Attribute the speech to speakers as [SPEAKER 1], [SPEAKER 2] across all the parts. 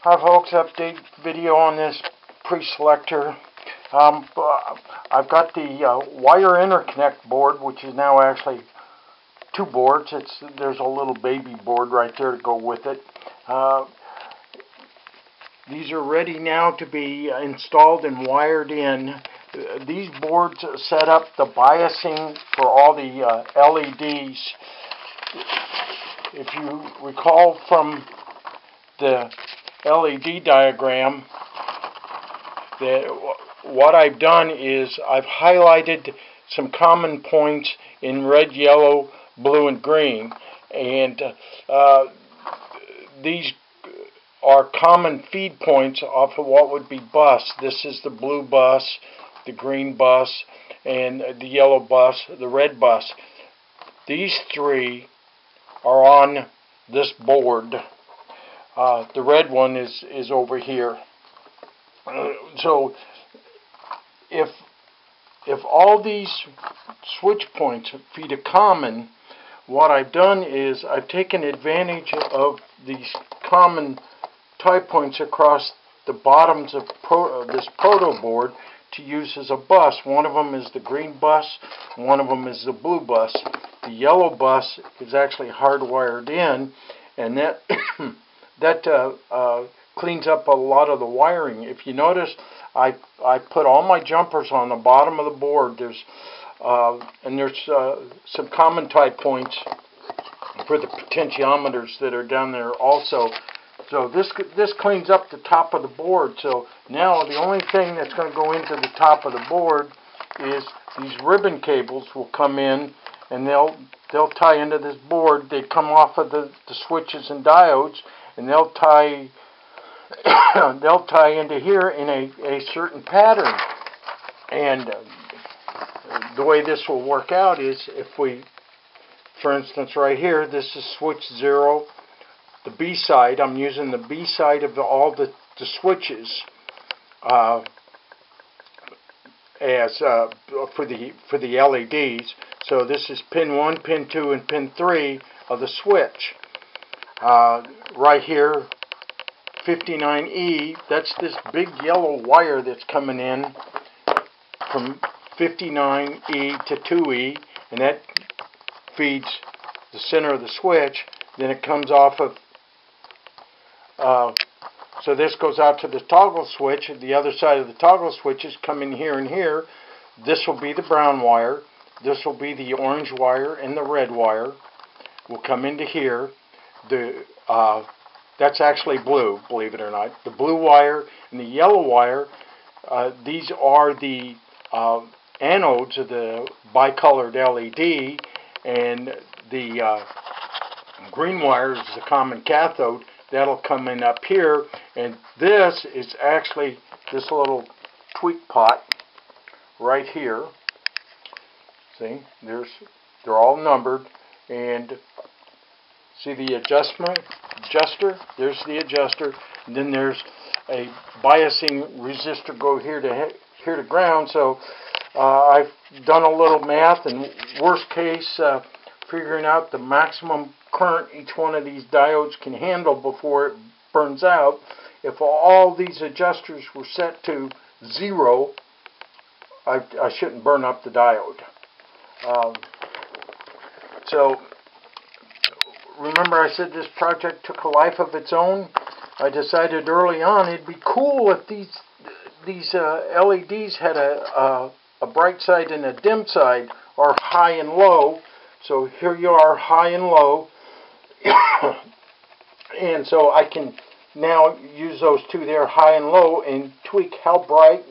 [SPEAKER 1] Hi folks, update video on this pre-selector. I've got the wire interconnect board, which is now actually two boards. There's a little baby board right there to go with it. These are ready now to be installed and wired in. These boards set up the biasing for all the LEDs. If you recall from the LED diagram, what I've done is I've highlighted some common points in red, yellow, blue, and green, and these are common feed points off of what would be bus. This is the blue bus, the green bus, and the yellow bus, the red bus. These three are on this board. The red one is over here. So if all these switch points feed a common, what I've done is I've taken advantage of these common tie points across the bottoms of this proto board to use as a bus. One of them is the green bus, one of them is the blue bus. The yellow bus is actually hardwired in, and that cleans up a lot of the wiring. If you notice, I put all my jumpers on the bottom of the board. There's some common tie points for the potentiometers that are down there also. So this cleans up the top of the board. So now the only thing that's going to go into the top of the board is these ribbon cables will come in, and they'll tie into this board. They come off of the switches and diodes, and they'll tie into here in a certain pattern. And the way this will work out is if we, for instance, right here, this is switch 0. The B side, I'm using the B side of all the switches as for the LEDs. So this is pin 1, pin 2, and pin 3 of the switch. Right here, 59E, that's this big yellow wire that's coming in from 59E to 2E, and that feeds the center of the switch. Then it comes off of, so this goes out to the toggle switch. The other side of the toggle switches come in here and here. This will be the brown wire. This will be the orange wire, and the red wire will come into here. That's actually blue, believe it or not. The blue wire and the yellow wire, these are the anodes of the bicolored LED, and the green wire is the common cathode. That'll come in up here, and this is actually this little tweak pot right here. See, they're all numbered, and see the adjuster? There's the adjuster, and then there's a biasing resistor go here to ground. So I've done a little math, and worst case, figuring out the maximum current each one of these diodes can handle before it burns out. If all these adjusters were set to 0, I shouldn't burn up the diode. So remember I said this project took a life of its own? I decided early on it'd be cool if these LEDs had a bright side and a dim side, or high and low. So here you are, high and low. And so I can now use those two there, high and low, and tweak how bright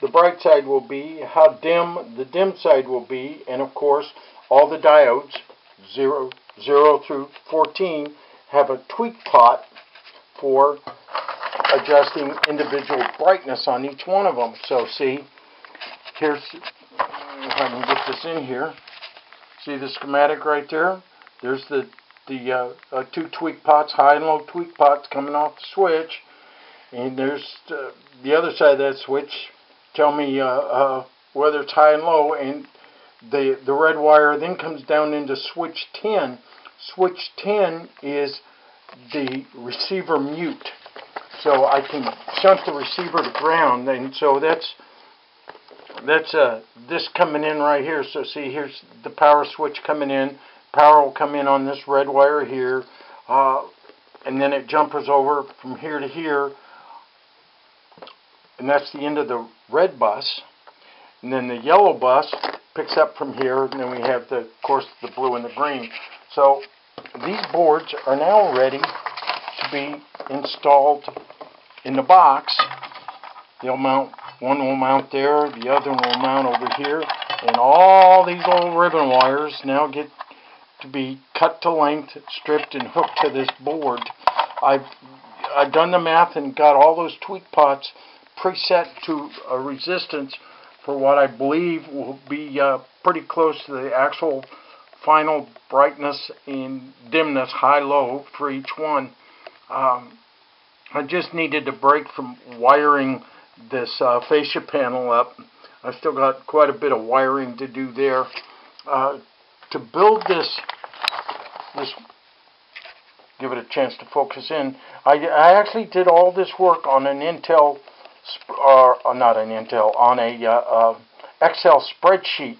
[SPEAKER 1] the bright side will be, how dim the dim side will be, and of course all the diodes 0 through 14 have a tweak pot for adjusting individual brightness on each one of them. So see, here's, if I can get this in here, see the schematic right there? There's the two tweak pots, high and low tweak pots coming off the switch, and there's the other side of that switch. Tell me whether it's high and low, and the red wire then comes down into switch 10. Switch 10 is the receiver mute. so I can shunt the receiver to ground. And so that's this coming in right here. So see, here's the power switch coming in. Power will come in on this red wire here, and then it jumpers over from here to here, and that's the end of the red bus. And then the yellow bus picks up from here, and then we have, of course, the blue and the green. So these boards are now ready to be installed in the box. They'll mount, one will mount there, the other one will mount over here, and all these old ribbon wires now get to be cut to length, stripped, and hooked to this board. I've done the math and got all those tweak pots preset to a resistance for what I believe will be pretty close to the actual final brightness and dimness, high-low, for each one. I just needed a break from wiring this fascia panel up. I've still got quite a bit of wiring to do there. To build this, give it a chance to focus in, I actually did all this work on an Intel, on a Excel spreadsheet,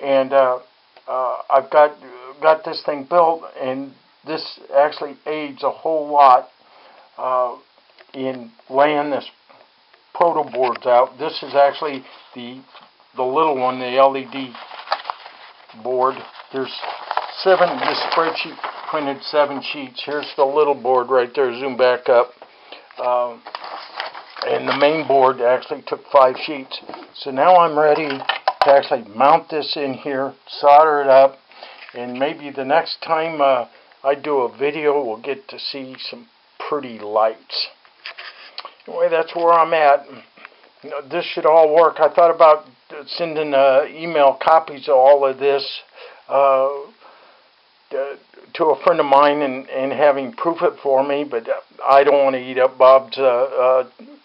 [SPEAKER 1] and I've got this thing built, and this actually aids a whole lot in laying this proto boards out. This is actually the little one, the LED board. There's this spreadsheet printed 7 sheets. Here's the little board right there. Zoom back up. And the main board actually took 5 sheets. So now I'm ready to actually mount this in here, solder it up, and maybe the next time I do a video, we'll get to see some pretty lights. Anyway, that's where I'm at. You know, this should all work. I thought about sending email copies of all of this to a friend of mine and having proof it for me, but I don't want to eat up Bob's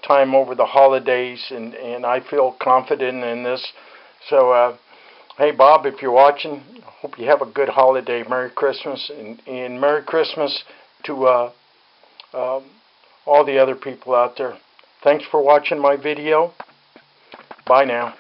[SPEAKER 1] time over the holidays, and I feel confident in this. So, hey Bob, if you're watching, I hope you have a good holiday. Merry Christmas, and Merry Christmas to all the other people out there. Thanks for watching my video. Bye now.